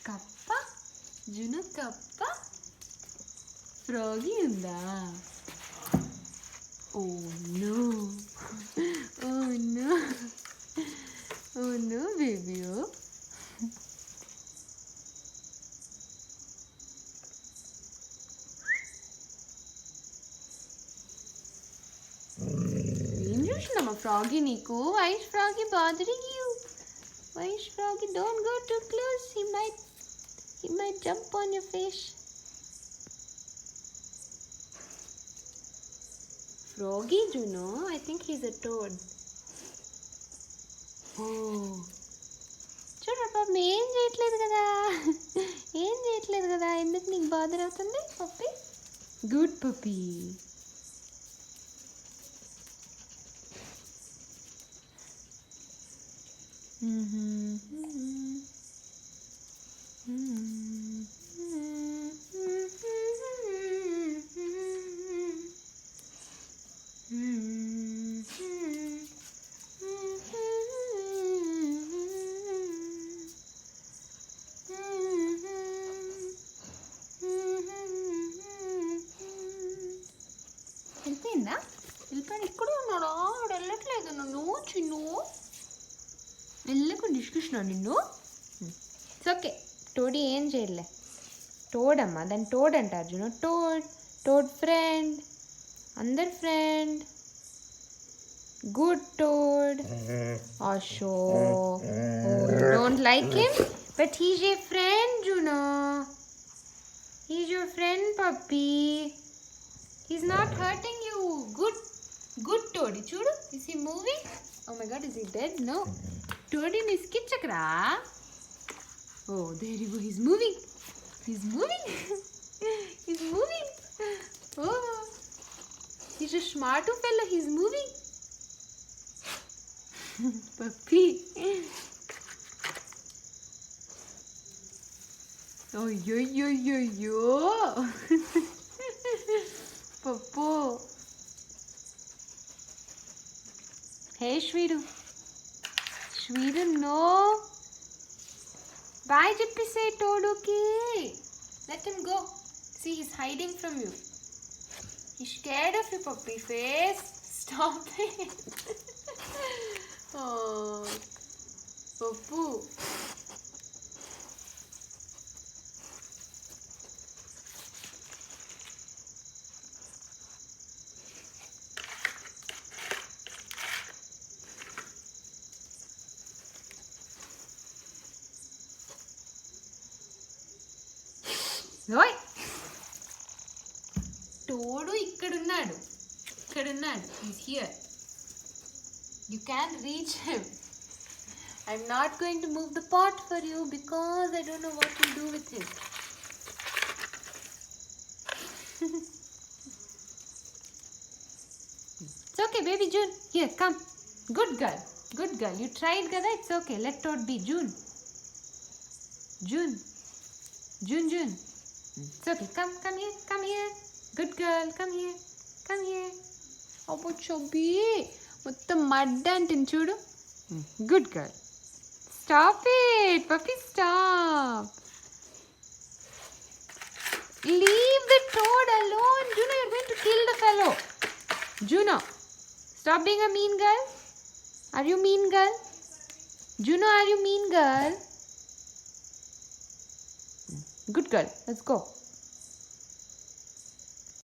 Kappa? Juno kappa? Froggy unda? Oh no. Oh no. Oh no, baby. ఏం చూసినామా ఫ్రాగీ నీకు? Why is Froggy bothering you? Why is Froggy? Don't go too close. He might jump on your face. Froggy, Juno. I think he's a toad. Oh. చూడు పాపం ఏం చేయట్లేదు కదా, ఏం చేయట్లేదు కదా, ఎందుకు నీకు బాధర్ అవుతుంది పప్పి? గుడ్ పప్పి. వెళ్ళిపోయిందా? వెళ్ళిపోయిన ఇక్కడే ఉన్నాడా? ఆవిడ వెళ్ళట్లేదు. నన్ను చిన్ను వెళ్ళకు నిష్కృష్ణ నిన్ను. It's okay. టోడీ ఏం చేయలే. టోడ్ అమ్మా, దాన్ని టోడ్ అంటారు జునో. టోడ్, టోడ్ ఫ్రెండ్, అందరు ఫ్రెండ్, గుడ్ టోడ్. అషో, don't like him but he's a friend Juno. He's your friend puppy. He's not hurting you. Good Toady. Chudu, is he moving? Oh my God, is he dead? No. Toady is kitchakra. Oh, there you go. He's moving. He's moving. He's moving. Oh, he's a smart fellow. He's moving. Puppy. Oh, yo. Puppu. Hey, Shweedu. Shweedu, no. Bye, Jippy, say Toad, okay? Let him go. See, he's hiding from you. He's scared of you, puppy face. Stop it. Oh, Puppu. ఓయ్ టోడు ఇక్కడున్నాడు. He's here. You can't reach him. I'm not going to move the pot for you because I don't know what to do with him. It's okay, baby June. Here, come. Good girl. You tried kada. It's okay. Let Toad be. June. It's okay. Come here. Good girl. Come here. Oh, chubby. Mottam mud antini chudu. Good girl. Stop it. Puppy, stop. Leave the Toad alone. Juno, you're going to kill the fellow. Juno, stop being a mean girl. Are you mean girl? Juno, are you mean girl? Good girl. Let's go.